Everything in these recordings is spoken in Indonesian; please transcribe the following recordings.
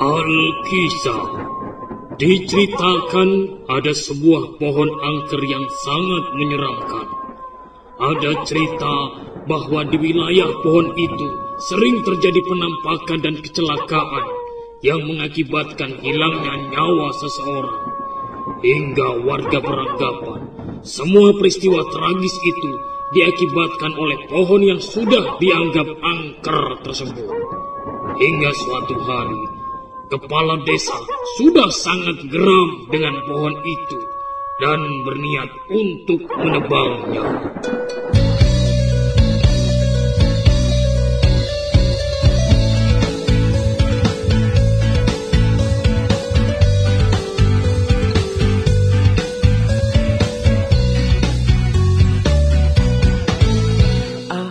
Alkisah. Diceritakan ada sebuah pohon angker yang sangat menyeramkan. Ada cerita bahwa di wilayah pohon itu sering terjadi penampakan dan kecelakaan yang mengakibatkan hilangnya nyawa seseorang. Hingga warga beranggapan semua peristiwa tragis itu diakibatkan oleh pohon yang sudah dianggap angker tersebut. Hingga suatu hari, kepala desa sudah sangat geram dengan pohon itu dan berniat untuk menebangnya.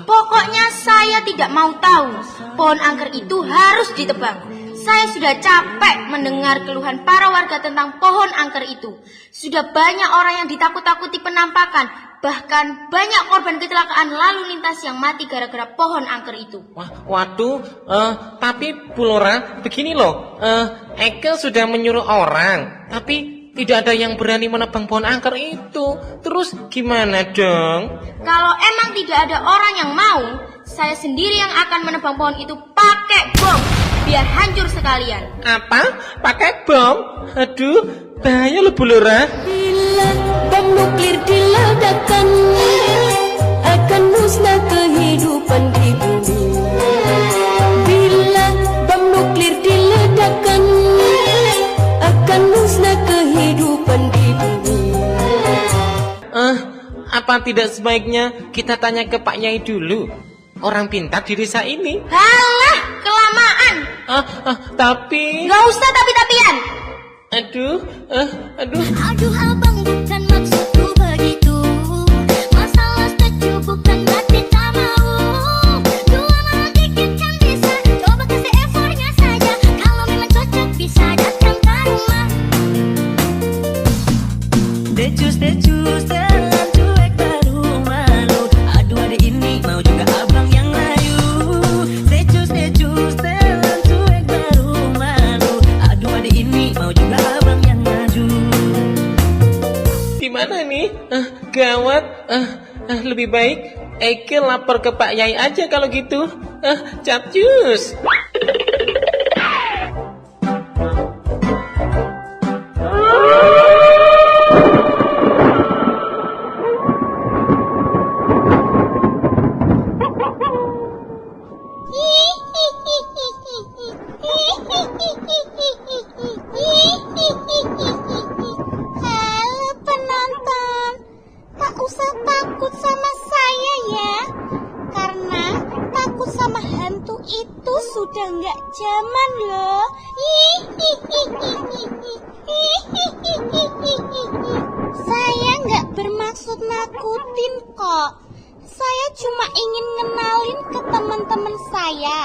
Pokoknya saya tidak mau tahu. Pohon angker itu harus ditebang. Saya sudah capek mendengar keluhan para warga tentang pohon angker itu. Sudah banyak orang yang ditakut-takuti penampakan. Bahkan banyak korban kecelakaan lalu lintas yang mati gara-gara pohon angker itu. Waduh, tapi Bu Lora, begini loh. Eke sudah menyuruh orang, tapi tidak ada yang berani menebang pohon angker itu. Terus gimana dong? Kalau emang tidak ada orang yang mau, saya sendiri yang akan menebang pohon itu pakai bom. Biar hancur sekalian. Apa? Pakai bom? Aduh, bahaya loh Bu Lora. Bila bom nuklir diledakkan, akan musnah kehidupan di bumi. Bila bom nuklir diledakkan, akan musnah kehidupan di bumi. Apa tidak sebaiknya kita tanya ke Pak Yai dulu? Orang pintar di desa ini. Halah, kelamaan. Tapi... Nggak usah tapi-tapian. Aduh. Aduh abang, bukan maksudku begitu. Masalah setuju bukan berarti tak mau. Dua malah dikit kan bisa. Coba kasih effortnya saja. Kalau memang cocok bisa datang ke rumah. Decus jalan cuek baru malu. Aduh ada ini mau juga abang yang layu. Decus jalan cuek baru malu. Aduh ada ini mau juga abang yang maju. Gimana nih? Gawat. Lebih baik Eke lapor ke Pak Yai aja kalau gitu. Capcus. Halo penonton, tak usah takut sama saya ya. Karena takut sama hantu itu sudah nggak zaman loh. Saya nggak bermaksud nakutin kok. Saya cuma ingin ngenalin ke teman-teman saya.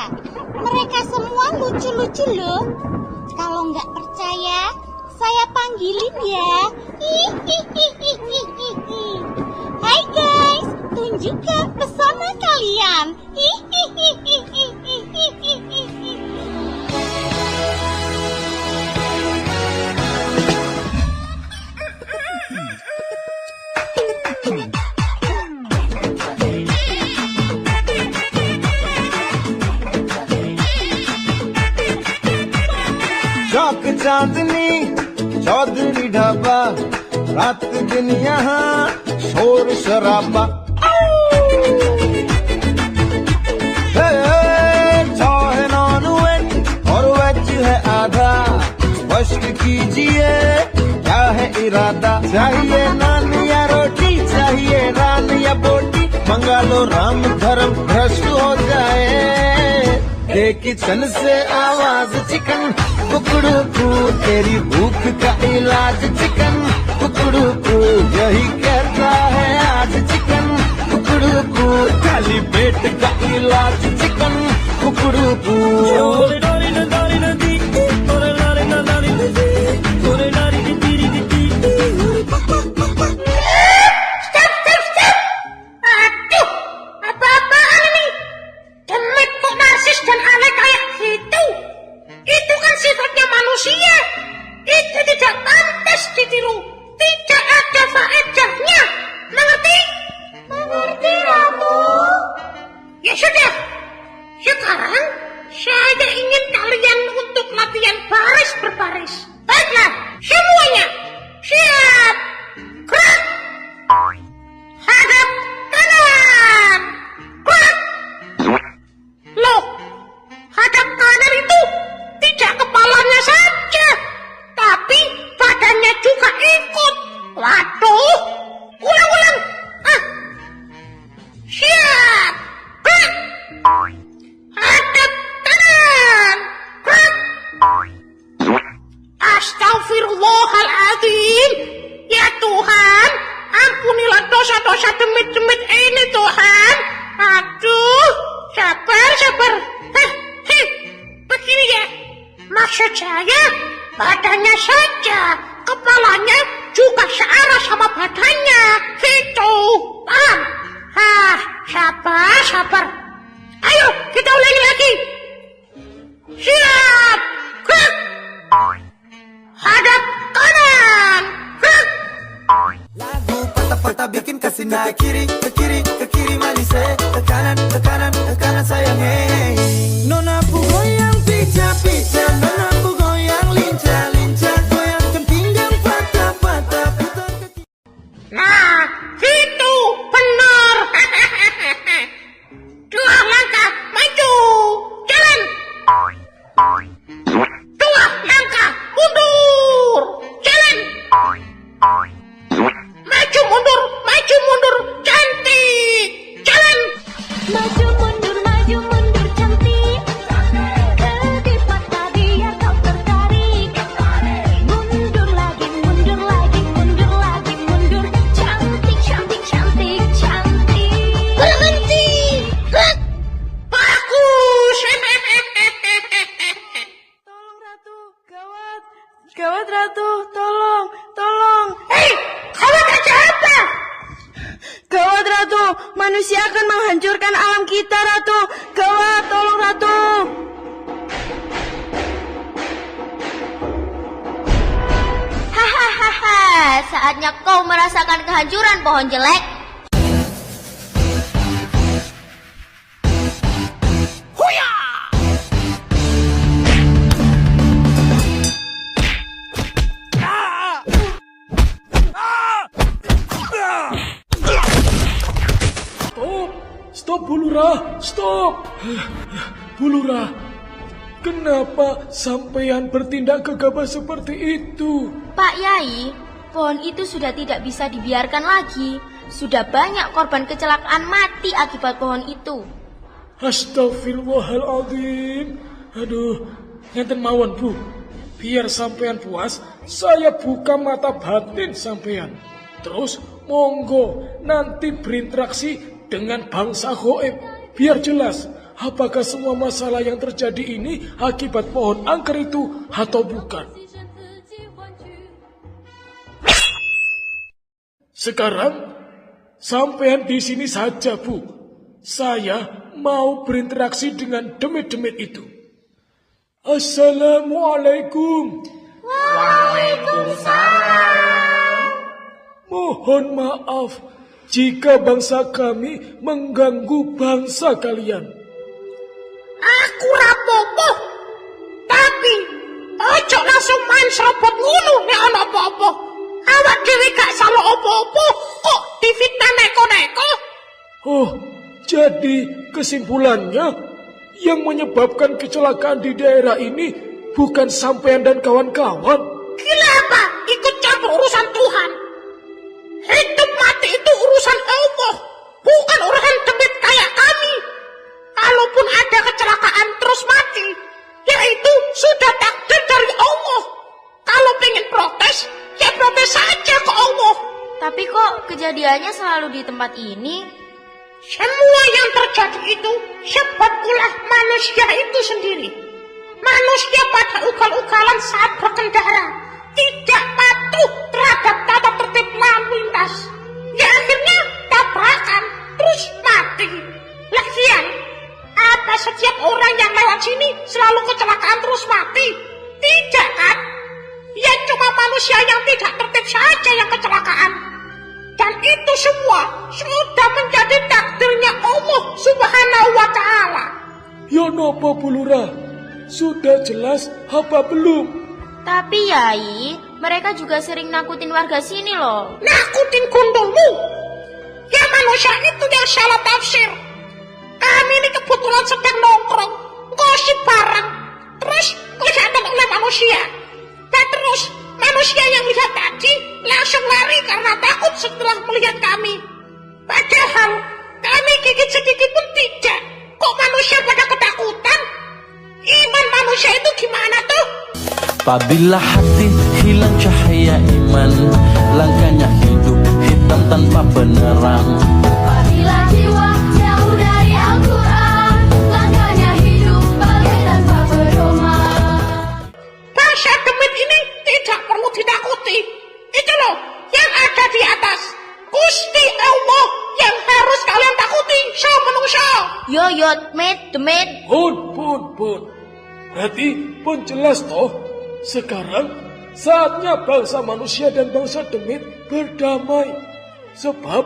Mereka semua lucu-lucu loh. Kalau nggak percaya, saya panggilin ya. Hai guys, tunjukkan pesona kalian. चौक चांदनी चौधरी ढाबा रात दिन यहाँ शोर शराबा चाहे non veg और वेज है आधा स्पष्ट कीजिए क्या है इरादा चाहिए नान या रोटी चाहिए रान या बोटी मंगा लो राम धर्म भ्रष्ट हो जाए किचन से आवाज चिकन कुकड़ू कू तेरी भूख का इलाज चिकन कुकड़ू कू यही कहता है आज चिकन कुकड़ू कू खाली पेट का इलाज चिकन कुकड़ू कू Apa-apaan ini? Demek kok narsis dan aneh kayak gitu. Itu kan sifatnya badannya saja, kepalanya juga searah sama badannya. Gitu, paham? Sabar. Ayo, kita ulangi lagi. Siap, gerak. Hadap kanan, gerak. Lagu patah-patah bikin kasih naik ke kiri malise, ke kanan sayang Nona pu goyang pica-pica, nona pu goyang lincah-lincah, goyangkan pinggang patah-patah, putar ke kiri. Nah, gitu, benar. 2 langkah maju, jalan. 2 langkah mundur, jalan. Maju mundur, cantik, jalan. Maju mundur cantik. Kedip mata biar kau tertarik. Mundur lagi, mundur. Cantik. Berhenti, gerak. Bagus. Tolong Ratu, gawat. Gawat Ratu, tolong. Hei, kamu kerja apa? Gawat Ratu, manusia akan menghancurkan alam kita Ratu. Gawat, tolong Ratu. Hahaha, saatnya kau merasakan kehancuran pohon jelek. Stop, Bulura, stop. Bulura, kenapa sampean bertindak gegabah seperti itu? Pak Yai, pohon itu sudah tidak bisa dibiarkan lagi. Sudah banyak korban kecelakaan mati akibat pohon itu. Astagfirullahaladzim. Aduh, ngenten mawon Bu. Biar sampean puas, saya buka mata batin sampean. Terus monggo nanti berinteraksi dengan bangsa goib. Biar jelas apakah semua masalah yang terjadi ini akibat pohon angker itu atau bukan. Sekarang sampean di sini saja Bu. Saya mau berinteraksi dengan demit-demit itu. Assalamualaikum. Mohon maaf jika bangsa kami mengganggu bangsa kalian. Aku rapopo. Tapi ojo langsung main serobot ngono nek ana apa-apa. Awak dhewe gak salah apa-apa kok difitnah neko-neko. Oh, jadi kesimpulannya yang menyebabkan kecelakaan di daerah ini bukan sampean dan kawan-kawan. Gila apa? Ikut campur urusan Tuhan. Hidup mati itu urusan Allah, bukan urusan demit kayak kami. Kalaupun ada kecelakaan terus mati, ya itu sudah takdir dari Allah. Kalau pengen protes, ya protes saja ke Allah. Tapi kok kejadiannya selalu di tempat ini? Semua yang terjadi itu sebab ulah manusia itu sendiri. Manusia pada ugal-ugalan saat berkendara, tidak patuh terhadap tata tertib lalu lintas. Ya akhirnya tabrakan, terus mati. Lagian, apa setiap orang yang lewat sini selalu kecelakaan terus mati? Tidak kan? Ya cuma manusia yang tidak tertib saja yang kecelakaan. Dan itu semua sudah menjadi takdirnya Allah Subhanahu wa Ta'ala. Ya napa Bulura? Sudah jelas apa belum? Tapi Yai, mereka juga sering nakutin warga sini loh. Nakutin gundulmu. Ya manusia itu yang salah tafsir. Kami ini kebetulan sedang nongkrong, gosip bareng. Terus kelihatan oleh manusia. Dan terus manusia yang lihat tadi langsung lari karena takut setelah melihat kami. Padahal kami gigit sedikit pun tidak. Kok manusia pada ketakutan? Iman manusia itu gimana tuh? Apabila hati hilang cahaya iman, langkahnya hidup hitam tanpa penerang. Apabila jiwa jauh dari Al-Quran, langkahnya hidup bagai tanpa pedoman. Bangsa demit ini Yo, demit. Pun. Berarti pun jelas toh. Sekarang saatnya bangsa manusia dan bangsa demit berdamai. Sebab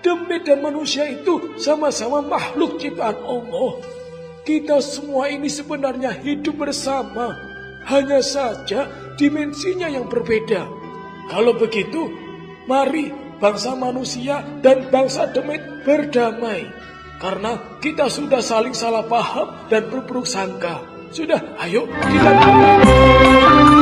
demit dan manusia itu sama-sama makhluk ciptaan Allah. Kita semua ini sebenarnya hidup bersama. Hanya saja dimensinya yang berbeda. Kalau begitu, mari bangsa manusia dan bangsa demit berdamai. Karena kita sudah saling salah paham dan berburuk sangka. Sudah, ayo kita damai.